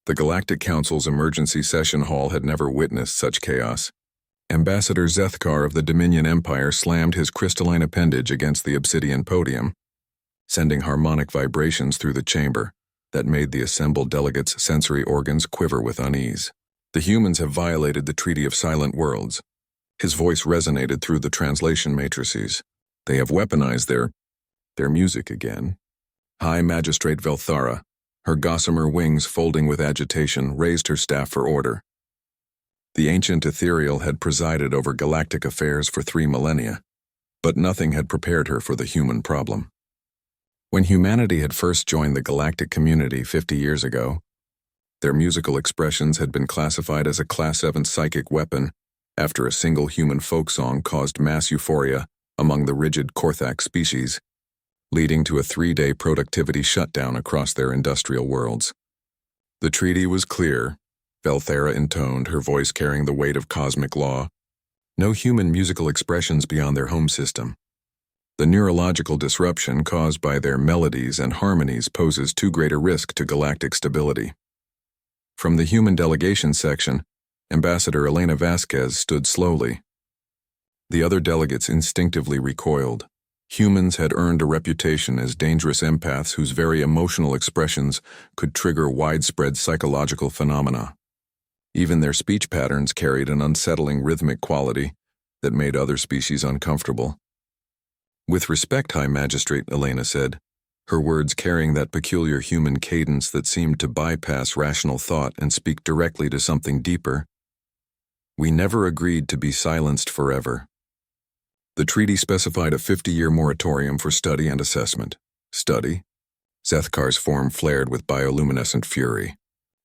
The Galactic Council's emergency session hall had never witnessed such chaos. Ambassador Zethkar of the Dominion Empire slammed his crystalline appendage against the obsidian podium, sending harmonic vibrations through the chamber that made the assembled delegates' sensory organs quiver with unease. The humans have violated the Treaty of Silent Worlds. His voice resonated through the translation matrices. They have weaponized their music again. High Magistrate Velthara, her gossamer wings folding with agitation, raised her staff for order. The ancient ethereal had presided over galactic affairs for 3 millennia, but nothing had prepared her for the human problem. When humanity had first joined the galactic community 50 years ago, their musical expressions had been classified as a Class 7 psychic weapon after a single human folk song caused mass euphoria among the rigid Korthak species, leading to a 3-day productivity shutdown across their industrial worlds. The treaty was clear, Velthara intoned, her voice carrying the weight of cosmic law. No human musical expressions beyond their home system. The neurological disruption caused by their melodies and harmonies poses too great a risk to galactic stability. From the human delegation section, Ambassador Elena Vasquez stood slowly. The other delegates instinctively recoiled. Humans had earned a reputation as dangerous empaths whose very emotional expressions could trigger widespread psychological phenomena. Even their speech patterns carried an unsettling rhythmic quality that made other species uncomfortable. "With respect, High Magistrate," Elena said, her words carrying that peculiar human cadence that seemed to bypass rational thought and speak directly to something deeper. "We never agreed to be silenced forever. The treaty specified a 50-year moratorium for study and assessment." "Study?" Zethkar's form flared with bioluminescent fury.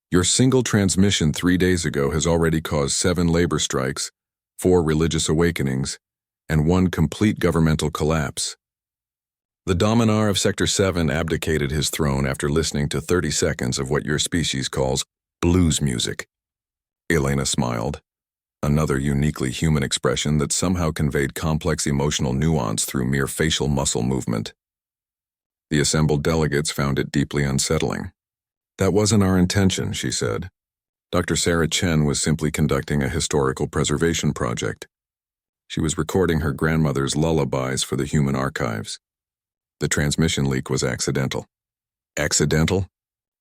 "Your single transmission 3 days ago has already caused 7 labor strikes, 4 religious awakenings, and 1 complete governmental collapse." The Dominar of Sector 7 abdicated his throne after listening to 30 seconds of what your species calls blues music. Elena smiled. Another uniquely human expression that somehow conveyed complex emotional nuance through mere facial muscle movement. The assembled delegates found it deeply unsettling. "That wasn't our intention," she said. Dr. Sarah Chen was simply conducting a historical preservation project. She was recording her grandmother's lullabies for the human archives. The transmission leak was accidental. Accidental?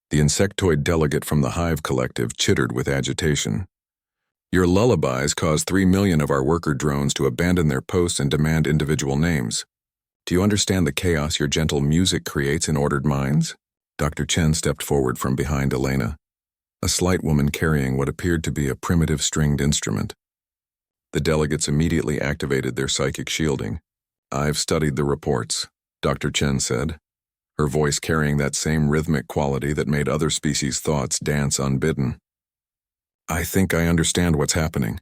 The insectoid delegate from the Hive Collective chittered with agitation. "Your lullabies caused 3 million of our worker drones to abandon their posts and demand individual names. Do you understand the chaos your gentle music creates in ordered minds?" Dr. Chen stepped forward from behind Elena, a slight woman carrying what appeared to be a primitive stringed instrument. The delegates immediately activated their psychic shielding. "I've studied the reports," Dr. Chen said, her voice carrying that same rhythmic quality that made other species' thoughts dance unbidden. "I think I understand what's happening."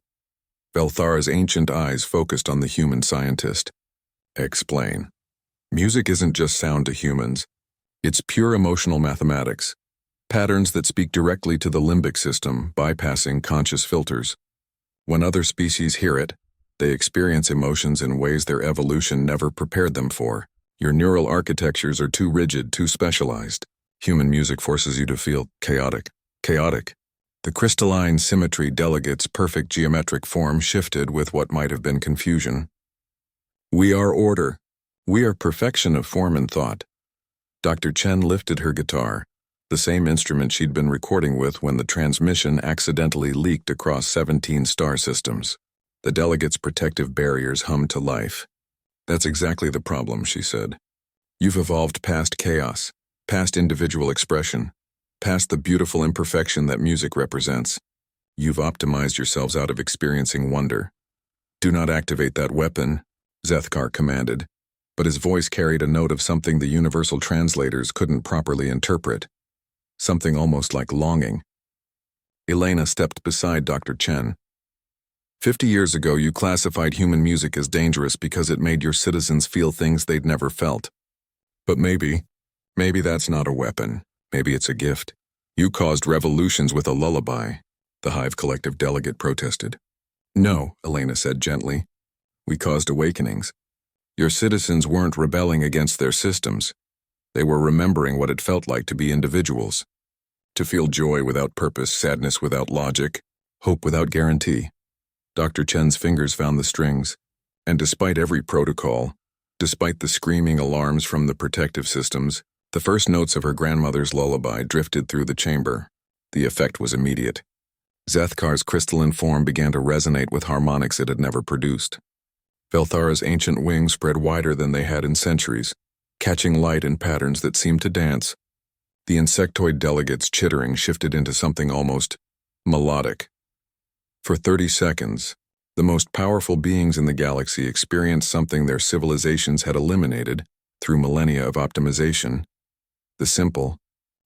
Velthara's ancient eyes focused on the human scientist. "Explain." "Music isn't just sound to humans. It's pure emotional mathematics. Patterns that speak directly to the limbic system, bypassing conscious filters. When other species hear it, they experience emotions in ways their evolution never prepared them for. Your neural architectures are too rigid, too specialized. Human music forces you to feel chaotic. Chaotic. The crystalline symmetry delegate's perfect geometric form shifted with what might have been confusion. "We are order. We are perfection of form and thought." Dr. Chen lifted her guitar, the same instrument she'd been recording with when the transmission accidentally leaked across 17 star systems. The delegate's protective barriers hummed to life. "That's exactly the problem," she said. "You've evolved past chaos, past individual expression, past the beautiful imperfection that music represents. You've optimized yourselves out of experiencing wonder. Do not activate that weapon," Zethkar commanded, but his voice carried a note of something the universal translators couldn't properly interpret. Something almost like longing. Elena stepped beside Dr. Chen. 50 years ago, you classified human music as dangerous because it made your citizens feel things they'd never felt. But maybe that's not a weapon. Maybe it's a gift. You caused revolutions with a lullaby," the Hive Collective delegate protested. "No," Elena said gently. "We caused awakenings. Your citizens weren't rebelling against their systems. They were remembering what it felt like to be individuals. To feel joy without purpose, sadness without logic, hope without guarantee. Dr. Chen's fingers found the strings, and despite every protocol, despite the screaming alarms from the protective systems, the first notes of her grandmother's lullaby drifted through the chamber. The effect was immediate. Zethkar's crystalline form began to resonate with harmonics it had never produced. Velthara's ancient wings spread wider than they had in centuries, catching light in patterns that seemed to dance. The insectoid delegates' chittering shifted into something almost melodic. For 30 seconds, the most powerful beings in the galaxy experienced something their civilizations had eliminated through millennia of optimization: the simple,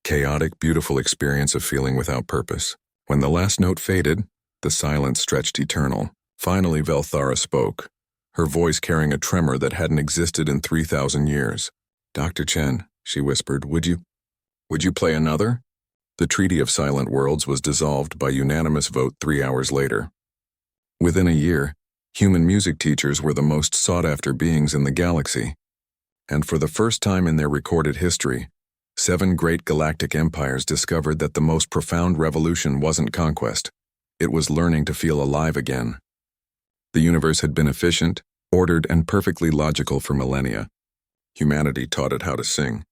chaotic, beautiful experience of feeling without purpose. When the last note faded, the silence stretched eternal. Finally, Velthara spoke, her voice carrying a tremor that hadn't existed in 3,000 years. "Dr. Chen," she whispered, would you play another?" The Treaty of Silent Worlds was dissolved by unanimous vote 3 hours later. Within a year, human music teachers were the most sought-after beings in the galaxy. And for the first time in their recorded history, 7 great galactic empires discovered that the most profound revolution wasn't conquest. It was learning to feel alive again. The universe had been efficient, ordered, and perfectly logical for millennia. Humanity taught it how to sing.